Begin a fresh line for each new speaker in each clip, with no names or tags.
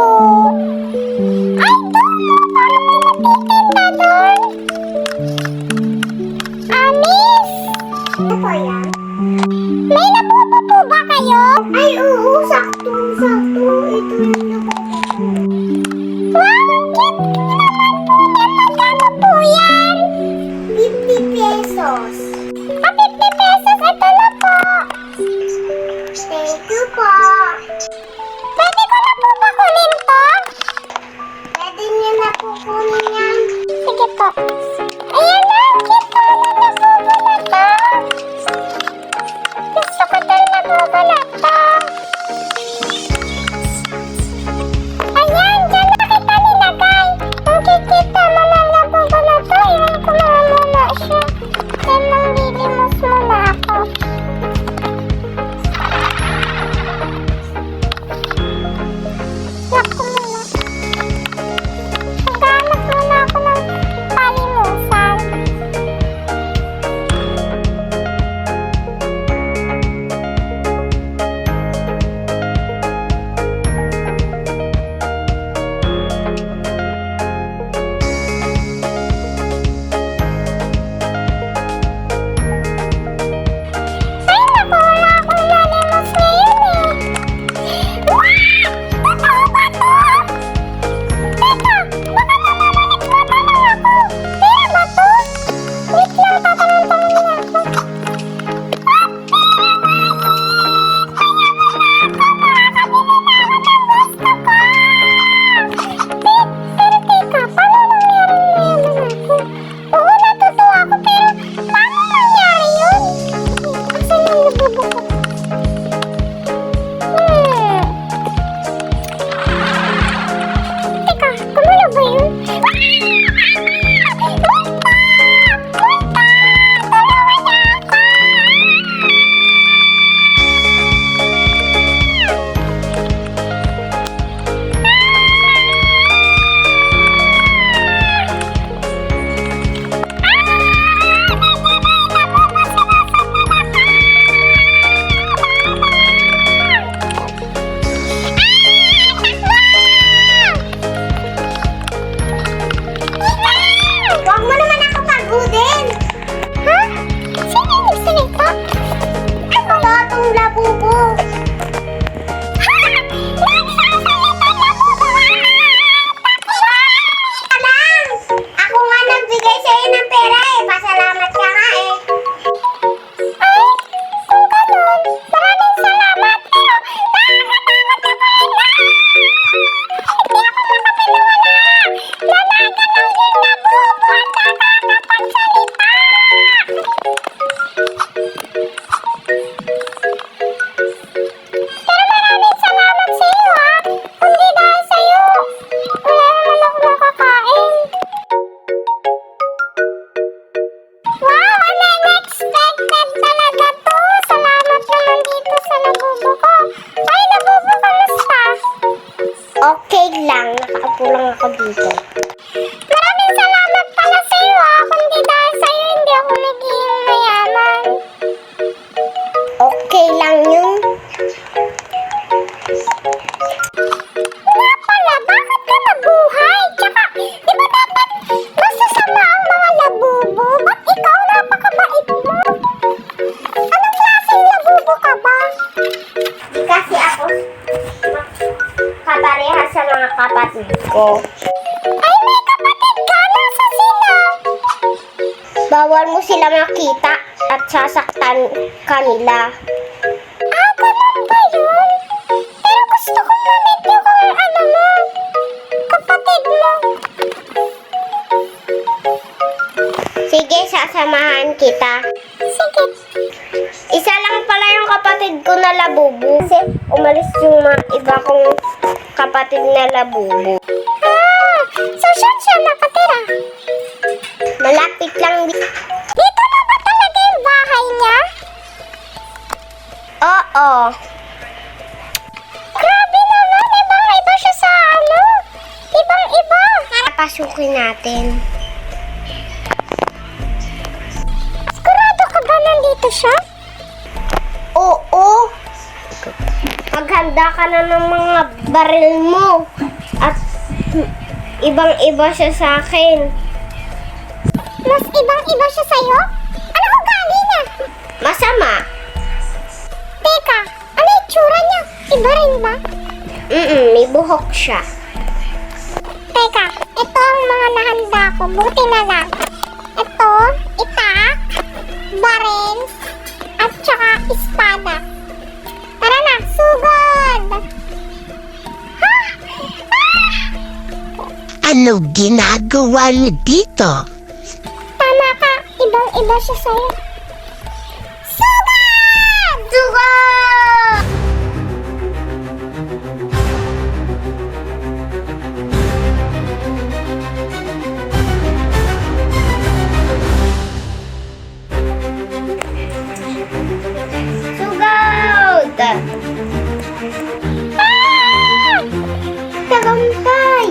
labubo. Ay, doon! Paano mo nagtitinda doon? Amis! Ano po yan? May labubo po ba kayo? Ay, oo. Sakto. Ito yung labubo. Wow! Ang cute naman po yan. Magkano po yan? 50 pesos. 50 pesos? Ito na po. Thank you po. Pwede ko na po ba kunin to? Pwede niyo na po kunin yan. Sige po. Ayan na, cute naman ang labubo na to. Gusto ko tong labubo na to. Ayan, dyan na kita nilagay. Ang cute naman ang labubo na to. Iwan ko na muna siya. Then, manglilimos muna ako. Naku muna. Maghanap muna ako ng palimusan. Ay, naku, wala akong malimos ngayon eh. Wow! Totoo ba to? Teka, baka namamalit mata lang ako. Pera ba to? Wait lang, tatanong-tanong niya ako. Ah, pera ba to? Kaya mo na ako, makakabili na ako ng gusto ko. Pero teka, paano nangyari mayaman ako? Oo, natutuwa ako, pero paano nangyari yun? Asan ang labubo ko? Teka, kumulo ba yun? Punta! Punta! Tulungan niyo ako! Huwag mo naman ako pagudin! Ha? Sino yung nagsalita? Ako ba itong labubo? Ha? Nagsasalita labubo! Takwa! Lang! Ako nga nagbigay sa'yo ng pera eh. Pasalamat ka nga eh. Ay, kung ganun, maraming salamat. Pero nakakatakot na pala. Hindi ako makapaniwala. Nanaganong yung labubo at nakakapagsalita. Pero maraming salamat sa'yo ha. Kundi dahil sa'yo, wala naman ako makakain. Wow, unexpected talaga to. Salamat naman dito sa labubo ko. Ay, labubo, kamusta? Okay lang, nakaupo lang ako dito. Maraming salamat pala sa'yo ha. Kundi dahil sa'yo, hindi ako naging mayaman. Okay lang yun. Nga pala, bakit ka nabuhay? Tsaka, di ba dapat masasama ang mga labubo? Ba't ikaw napakabait mo? Anong klaseng labubo ka ba? Di kasi ako kapareha sa mga kapatid ko. Ay, may kapatid ka! Nasa sila? Bawal mo sila makita at sasaktan kanila. Ah, ganun ba yun? Pero gusto ko ma-meet yung ano mo, kapatid mo. Sige, sasamahan kita. Sige. Isa lang pala yung kapatid ko na labubo. Kasi umalis yung mga iba kong kapatid na labubo. Ah, so saan siya nakatira? Malapit lang dito. Dito na ba talaga yung bahay niya? Oo. Grabe naman, ibang-iba siya sa ano. Ibang-iba. Pasukin natin. Sigurado ka ba nandito siya? Oo. Maghanda ka na ng mga baril mo. At ibang-iba siya sa akin. Mas ibang-iba siya sa'yo? Ano ugali niya? Masama. Teka, ano yung tsura niya? Iba rin ba? May buhok siya. Teka, ito ang mga nahanda ko. Buti na lang. Ito, itak, baril, at saka espada. Tara na, sugod! Ha? Ah!
Ano ginagawa niyo dito?
Tama ka, ibang-iba siya sa'yo. Sugod! Sugod! Sugod! Ah! Tagumpay!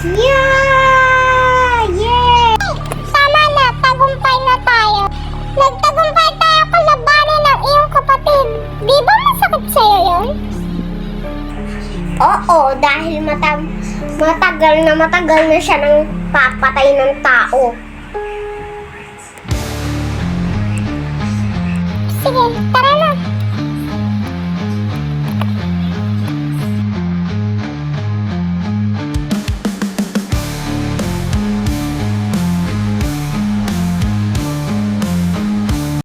Yeah! Yay! Tama na, tagumpay na tayo. Nagtagumpay tayo kalabanin ng iyong kapatid. Di ba masakit sa'yo yun? Oo, dahil matagal na siya nang papatay ng tao. Sige, tara na.